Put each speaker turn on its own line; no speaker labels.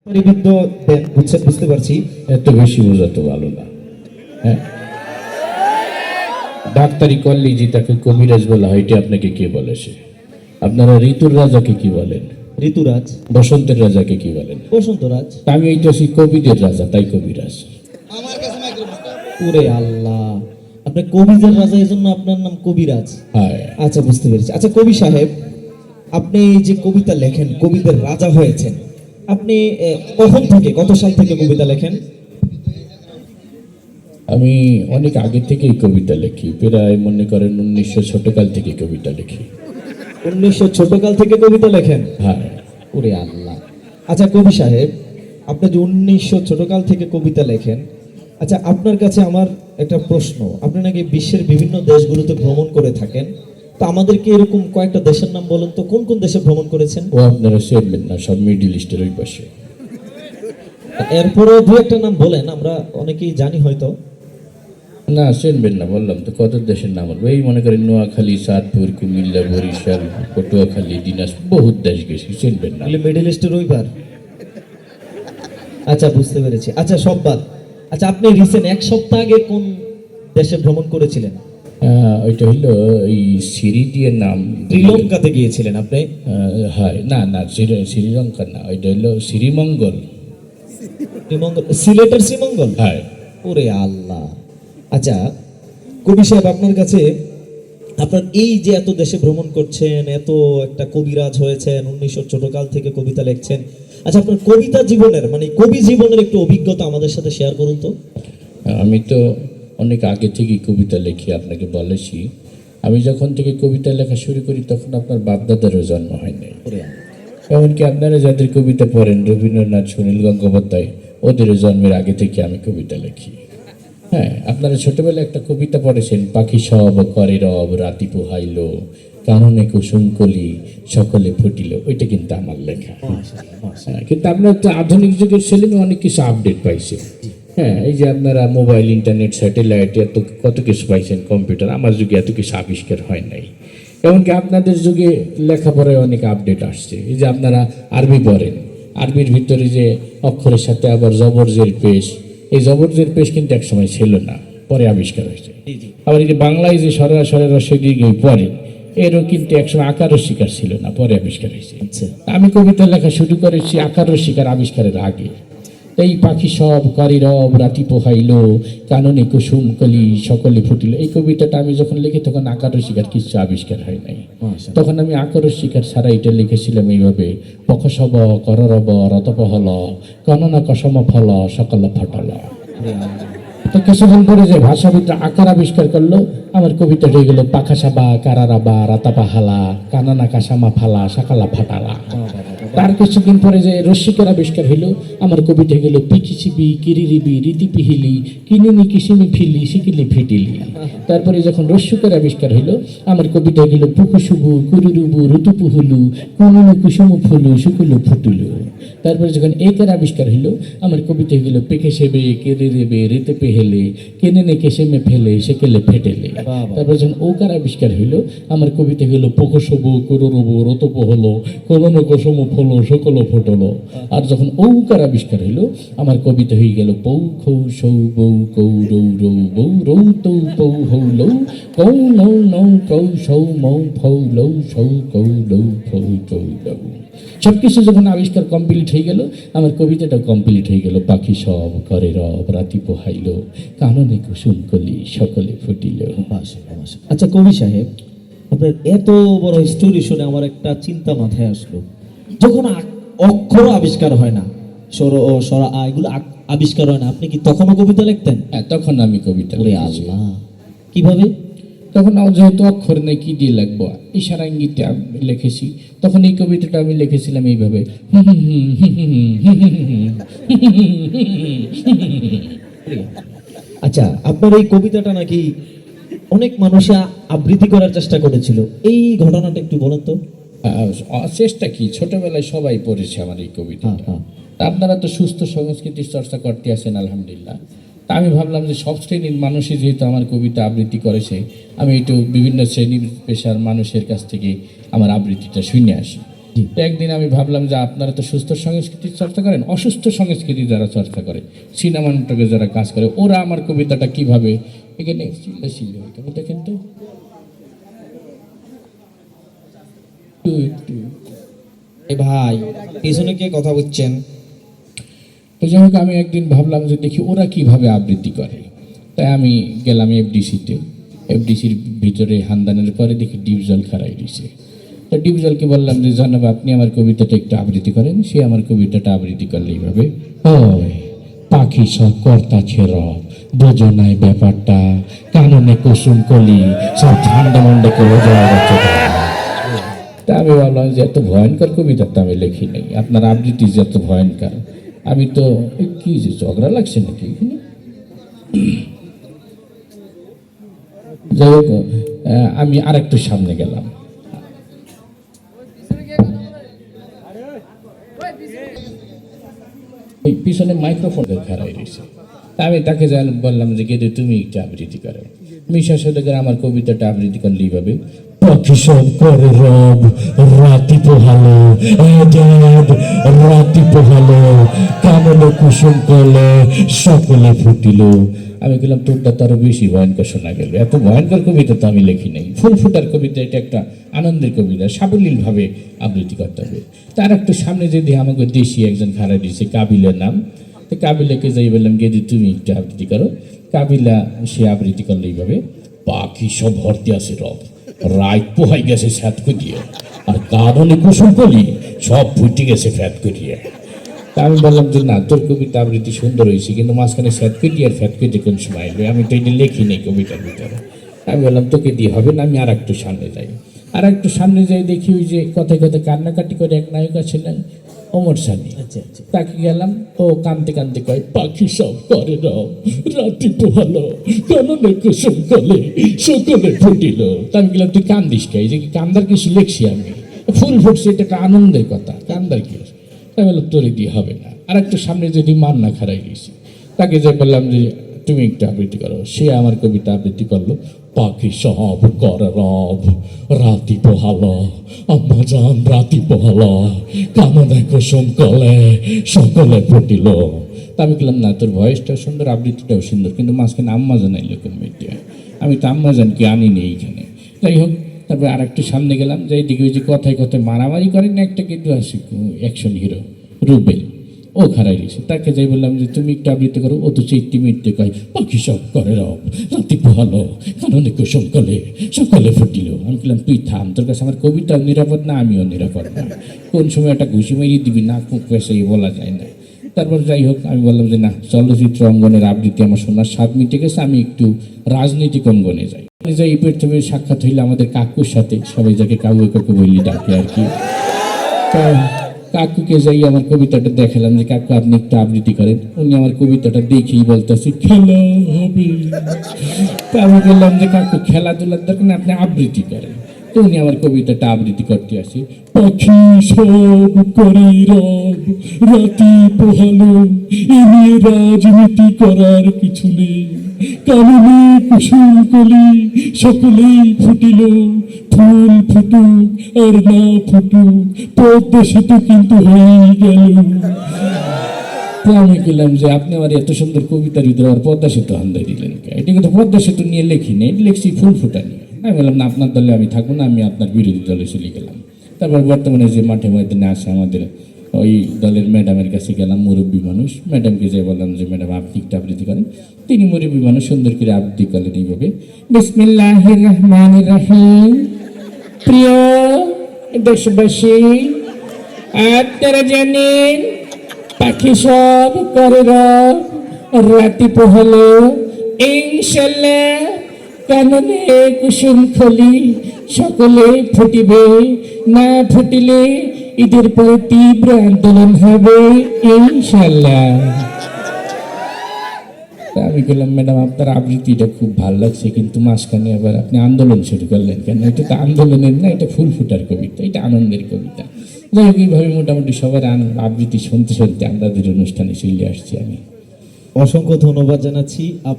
পরিবৃদ্ধ দেন, বুঝতে পারছি।
এত বেশি বোঝা তো ভালো না। হ্যাঁ, ডাক্তারি কলেজে তাকে কবিরাজ বলা হয়, এটা আপনাকে কে বলেছে? আপনারা ঋতুর রাজাকে কি বলেন?
ঋতুরাজ।
বসন্তের রাজাকে কি বলেন?
বসন্তরাজ।
আমি এইটা আছি কবিদের রাজা, তাই কবিরাজ।
ওরে আল্লাহ, আপনি কবিদের রাজা, এই জন্য আপনার নাম কবিরাজ।
হ্যাঁ,
আচ্ছা, বুঝতে পেরেছি। আচ্ছা কবি সাহেব, আপনি এই যে কবিতা লেখেন, কবিদের রাজা হয়েছেন, আপনি কখন থেকে, কত সাল থেকে কবিতা লেখেন?
আমি অনেক আগে থেকেই কবিতা লিখি, প্রায় মনে করেন 1900 ছোটকাল থেকে কবিতা লিখি।
1900 ছোটকাল থেকে কবিতা লেখেন?
হ্যাঁ।
ওরে আল্লাহ। আচ্ছা কবি সাহেব, আপনি যে 1900 ছোটকাল থেকে কবিতা লেখেন, আচ্ছা আপনার কাছে আমার একটা প্রশ্ন। আপনি নাকি বিশ্বের বিভিন্ন দেশগুলোতে ভ্রমণ করে থাকেন, তো আমাদেরকে এরকম কয়েকটা দেশের নাম বলেন তো, কোন কোন দেশে ভ্রমণ করেছেন?
ও আপনারা শুনবেন না, সব মিডিল ইস্টের ওই পাশে।
এরপরে দু একটা নাম বলেন, আমরা অনেকেই জানি হয়তো।
না, শুনবেন না, বললাম তো কত দেশের নাম বলবো। এই মনে করেন নোয়াখালী, চাঁদপুর, কুমিল্লা, বরিশাল, পটুয়াখালী, দিনাজপুর, বহুত দেশ গেছি, শুনবেন না।
মিডল ইস্টের ওইবার। আচ্ছা বুঝতে পেরেছি। আচ্ছা সব বাদ। আচ্ছা আপনি রিসেন্ট এক সপ্তাহ আগে কোন দেশে ভ্রমণ করেছিলেন?
ওইটা হইলো এই সিরিডিয়ার নাম।
শ্রীলঙ্কাতে গিয়েছিলেন আপনি?
হয় না, না, শ্রীলঙ্কা না, ওইটা হইলো শ্রীমঙ্গল।
শ্রীমঙ্গল, সিলেটের শ্রীমঙ্গল?
হ্যাঁ।
ওরে আল্লাহ। আচ্ছা কবি সাহেব, আপনার কাছে, আপনার এই যে এত দেশে ভ্রমণ করছেন, এত একটা কবিরাজ হয়েছেন, 1900 ছোটকাল থেকে কবিতা লিখছেন, আচ্ছা আপনার কবিতা জীবনের, মানে কবি জীবনের একটু অভিজ্ঞতা আমাদের সাথে শেয়ার করুন তো।
আমি তো অনেক আগে থেকেই কবিতা লিখি, আপনাকে বলেছি। আমি যখন থেকে কবিতা লেখা শুরু করি তখন আপনার বাপদাদারও জন্ম হয় নাই। এমনকি আপনারা যাদের কবিতা পড়েন, রবীন্দ্রনাথ, সুনীল গঙ্গোপাধ্যায়, ওদেরও জন্মের আগে থেকে আমি কবিতা লিখি। হ্যাঁ, আপনারা ছোটবেলায় একটা কবিতা পড়েছেন, পাখি সব করে রব, রাতি পোহাইল, কাননে কুসুম কলি, সকলে ফুটিল, ওইটা কিন্তু আমার লেখা। হ্যাঁ, কিন্তু আপনার তো আধুনিক যুগের ছেলে মেয়ে অনেক কিছু আপডেট পাইছে। হ্যাঁ, এই যে আপনারা মোবাইল, ইন্টারনেট, স্যাটেলাইট, এত কত কিছু পাইছেন, কম্পিউটার। আমার যুগে এত কিছু আবিষ্কার হয় নাই। এমনকি আপনাদের যুগে লেখাপড়ায় অনেক আপডেট আসছে। এই যে আপনারা আরবি পড়েন, আরবির ভিতরে যে অক্ষরের সাথে আবার জবরজের পেশ, এই জবরজের পেশ কিন্তু একসময় ছিল না, পরে আবিষ্কার হয়েছে। আবার এই যে বাংলায় যে সরা সরের রসদিকে পড়েন, এরও কিন্তু একসময় আকারও শিকার ছিল না, পরে আবিষ্কার হয়েছে। আমি কবিতা লেখা শুরু করেছি আকারও শিকার আবিষ্কারের আগে। এই পাখি সব করে রব, রাতি পোহাইল, কাননে কুসুম কলি, সকলে ফুটিল, এই কবিতাটা আমি যখন লিখি তখন আকারও শিকার কিছু আবিষ্কার হয় নাই। তখন আমি আকারও শিকার ছাড়া এটা লিখেছিলাম এইভাবে, পখসব কররব রতপহল, কননা কসম ফল, সকল ফটল। তো কিছুদিন পরে যে ভাষাবিদরা আকার আবিষ্কার করলো, আমার কবিতা হয়ে গেল পাখাসাবা কারারাবা রাতাপাহালা, কানানা কাসামা ফালা, সাকালা ফাটালা। তার কিছুদিন পরে যে রসিকের আবিষ্কার হইলো, আমার কবিতা গেল পিকিচিবি কিরিরিবি রীতি পিহিলি, কিনিনি কিসিমি ফিলি, শিকিলি ফিটিলি। তারপরে যখন রস্যকের আবিষ্কার হইলো, আমার কবিতা গেল পুকুশুবু কুরুরুবু ঋতুপুহুলু, কুনুনু কুসুমু ফুলু, শুকুলু ফুটুলু। তারপরে যখন একের আবিষ্কার হইলো, আমার কবিতা গেল পেকে সেবে কেড়ে রেবে রেতে পেহেলে, কেনে নে কেসেমে ফেলে, সেকেলে ফেটেলে। তারপরে যখন ওকার আবিষ্কার হইলো, আমার কবিতা গেল পকসবু কুরুরুবু রতপ হলো, কোলনো কোসম ফলো, সকল ফোটলো। আর যখন ঔকার আবিষ্কার হইলো, আমার কবিতা হয়ে গেল পৌ খৌ সৌ বৌ কৌ রৌ রৌ বৌ রৌ তৌ পৌ হৌ লৌ, কৌ নৌ নৌ কৌ সৌ মৌ ফৌ লৌ সৌ কৌ লৌ ফৌ চৌ লৌ। সবকিছু যখন আবিষ্কার কমপ্লিট হয়ে গেল, আমার কবিতাটাও কমপ্লিট হয়ে গেল, পাখি সব করে রব, রাতি পোহাইল, কাননে কুসুম কলি, সকলে ফুটিল।
আচ্ছা কবি সাহেব, আপনার এত বড় স্টোরি শুনে আমার একটা চিন্তা মাথায় আসলো। যখন অক্ষর আবিষ্কার হয় না, স্বর ও স্বরা এগুলো আবিষ্কার হয় না, আপনি কি তখনও কবিতা লিখতেন?
হ্যাঁ, তখন আমি কবিতা লিখেছি।
আল্লাহ, কিভাবে?
তখন যেহেতু অক্ষর নেই, কি দিয়ে লাগবো, ইশারা ইঙ্গিতে লিখেছি। তখন এই কবিতাটা আমি লিখেছিলাম এইভাবে।
আচ্ছা আপনার এই কবিতাটা নাকি অনেক মানুষ আবৃত্তি করার চেষ্টা করেছিল, এই ঘটনাটা একটু বলেন তো।
চেষ্টা কি, ছোটবেলায় সবাই পড়েছে আমার এই কবিতা। আপনারা তো সুস্থ সংস্কৃতির চর্চা করতে আছেন আলহামদুলিল্লাহ। তা আমি ভাবলাম যে সব শ্রেণীর মানুষই যেহেতু আমার কবিতা আবৃত্তি করেছে, আমি একটু বিভিন্ন শ্রেণীর পেশার মানুষের কাছ থেকে আমার আবৃত্তিটা শুনে আসি। তো একদিন আমি ভাবলাম যে আপনারা তো সুস্থ সংস্কৃতির চর্চা করেন, অসুস্থ সংস্কৃতি যারা চর্চা করে, সিনেমা নাটকে যারা কাজ করে, ওরা আমার কবিতাটা কিভাবে এখানে চিল্লা হইতে দেখেন তো একটু
এ ভাই পিছনে কে কথা বলছেন?
তো যাই হোক আমি একদিন ভাবলাম যে দেখি ওরা কিভাবে আবৃত্তি করে। তাই আমি গেলাম এফডিসিতে। এফডিসির ভিতরে হান্দানের পরে দেখি ডিপজল খাড়াই দিছে। তো ডিপজলকে বললাম যে জনাব আপনি আমার কবিতাটা একটু আবৃত্তি করেন। সে আমার কবিতাটা আবৃত্তি করলে এইভাবে, ওই পাখি সব কর্তা ছেড় বোঝো নাই ব্যাপারটা, কাননে কুসুম কলি সব ঠান্ডা মন্ডা করে যাওয়া যাচ্ছে। তা আমি বললাম যে এত ভয়ঙ্কর কবিতা তো আমি লিখি নাই, আপনার আবৃত্তি যে এত ভয়ঙ্কর। আমি তো কি যে ঝগড়া লাগছে নাকি এখানে। যাই হোক আমি আর একটু সামনে গেলাম। ওই পিছনে মাইক্রোফোন খারাই রয়েছে। আমি তাকে বললাম যে গেদে তুমি একটু আবৃত্তি করো। মিশা সদাগর আমার কবিতাটা আবৃত্তি করলে এইভাবে, পাখি সব করে রব রাতি পোহালো, রাতি পোহালো কামলে কুসুম কলে সকলে ফুটিল। আমি বললাম তোরটা তো আরো বেশি ভয়ঙ্কর শোনা গেল, এত ভয়ঙ্কর কবিতা তো আমি লিখি নাই। ফুল ফুটার কবিতা, এটা একটা আনন্দের কবিতা, সাবলীল ভাবে আবৃত্তি করতে হবে। তার একটু সামনে যদি আমাকে দেশি একজন খাড়া দিয়েছে, কাবিলের নাম। তো কাবিলাকে যাই বললাম গেদি তুমি একটু আবৃত্তি করো। কাবিলা সে আবৃত্তি করলে এইভাবে, পাখি সব ভর্তি আছে রব রাত পোহাই গেছে স্যাত করিয়ে, আর কারণে কুসুম কলি সব ফুটে গেছে ফ্যাত করিয়ে। তা আমি বললাম যে না, তোর কবিতা আবৃত্তি সুন্দর হয়েছে, কিন্তু মাঝখানে ফ্যাত কেটে আর ফ্যাত কেটে কোন সময় আসবে, আমি তো এটা লিখি নেই কবিতার ভিতরে। আমি বললাম তোকে দিয়ে হবে না, আমি আর একটু সামনে যাই। আর একটু সামনে যাই দেখি ওই যে কথায় কথায় কান্নাকাটি করে এক নায়ক ছিলেন ওমর সানি।
আচ্ছা আচ্ছা,
তাকে গেলাম, ও কানতে কানতে কয়, পাখি সব করে রব রাতি পোহালো কাননে কুসুম কলে সকলে ফুটিল। তা আমি গেলাম তুই কান্দিস কে, যে কি কান্দার কিছু লিখছি আমি, ফুল ফুটছে, এটা একটা আনন্দের কথা, কান্দার কি? তাই বললাম তোরে দিয়ে হবে না। আর একটু সামনে যদি মান্না খারাই গেছি, তাকে যে বললাম যে তুমি একটু আবৃত্তি করো। সে আমার কবিতা আবৃত্তি করলো, পাখি সব করে রব রাতি পোহালো আম্মা জান রাতি পোহালো কামনে কুসুম কলে সকলে ফুটিল। তা আমি বললাম না, তোর ভয়েসটাও সুন্দর, আবৃত্তিটাও সুন্দর, কিন্তু মাঝখানে আম্মা জান আইলো কোন মিডিয়া, আমি তো আম্মা জানকে আনিনি এইখানে। যাই হোক, তারপরে আর একটু সামনে গেলাম, যাই দিকে ওই যে কথায় কথায় মারামারি করেন না একটা, কিন্তু আসি অ্যাকশন হিরো রুবেল, ও খারাই রয়েছে। তাকে যাই বললাম যে তুমি একটু আবৃত্তি করো। ও তো চেট্টি মিটতে কয়, পাখি সব করে রব রাতি পোহালো কারণে কুসুম কলে সকালে ফুটিল। আমি বললাম তুই থাম, তোর কাছে আমার কবিতাও নিরাপদ না, আমিও নিরাপদ না, কোন সময় একটা ঘুষি মেরিয়ে দিবি না মুখ পেশে বলা যায় না। তারপর যাই হোক আমি বললাম যে না, চলচ্চিত্র অঙ্গনের আবৃত্তি আমার শোনার স্বাদ মিটে গেছে, আমি একটু রাজনৈতিক অঙ্গনে যাই। যাই এই প্রথমে সাক্ষাৎ হইলে আমাদের কাকুর সাথে, সবাই যাকে কাকু কাকু বললি ডাকে আর কি। কাকুকে যাই আমার কবিতাটা দেখালাম যে কাকু আপনি একটু আবৃত্তি করেন। উনি আমার কবিতাটা দেখেই বলতেছে খেলা হবে। তা আমি বললাম যে কাকু খেলাধুলার দরকার না, আপনি আবৃত্তি করেন। তো উনি আমার কবিতাটা আবৃত্তি করতে আসে, পাখি সব করে রব রাতি পোহালো এ নিয়ে রাজনীতি করার কিছু নেই, কাননে কুসুম কলি সকলেই ফুটিল, ফুল ফুটুক আর না ফুটুক পদ্মা সেতু কিন্তু হয়ে গেল। তো আমি বললাম যে আপনি আমার এত সুন্দর কবিতার ভিতরে আর পদ্মা সেতু হান্দাই দিলেন, এটা কিন্তু পদ্মা সেতু নিয়ে লেখি না, এটা লিখছি ফুল ফুটা নিয়ে। আমি বললাম না, আপনার দলে আমি থাকবো না, আমি আপনার বিরোধী দলে চলে গেলাম। তারপর বর্তমানে যে মাঠে ময়দানে আসে আমাদের ওই দলের ম্যাডামের কাছে গেলাম, মুরব্বী মানুষ, ম্যাডামকে যে বললাম যে ম্যাডাম আপনি একটু আবৃত্তি করেন। তিনি মুরব্বী মানুষ সুন্দর করে আবৃত্তি করলেন এইভাবে, বিসমিল্লাহির রহমানির রহিম। প্রিয় দেশবাসী, আপনারা জানেন পাখি সব করে রব রাতি পোহালো ইনশাল্লাহ কাননে কুসুম খলি সকলে ফুটিবে, না ফুটিলে ঈদের পরে তীব্র আন্দোলন হবে ইনশাল্লাহ। আমি বললাম ম্যাডাম আপনার আবৃত্তিটা খুব ভালো লাগছে, কিন্তু মাঝখানে আবার আপনি আন্দোলন শুরু করলেন কেন? এটা তো আন্দোলনের না, এটা ফুল ফুটার কবিতা, এটা আনন্দের কবিতা। যাই হোক, এইভাবে মোটামুটি সবার আবৃত্তি শুনতে শুনতে আমাদের অনুষ্ঠানে চলে আসছি আমি।
অসংখ্য ধন্যবাদ জানাচ্ছি।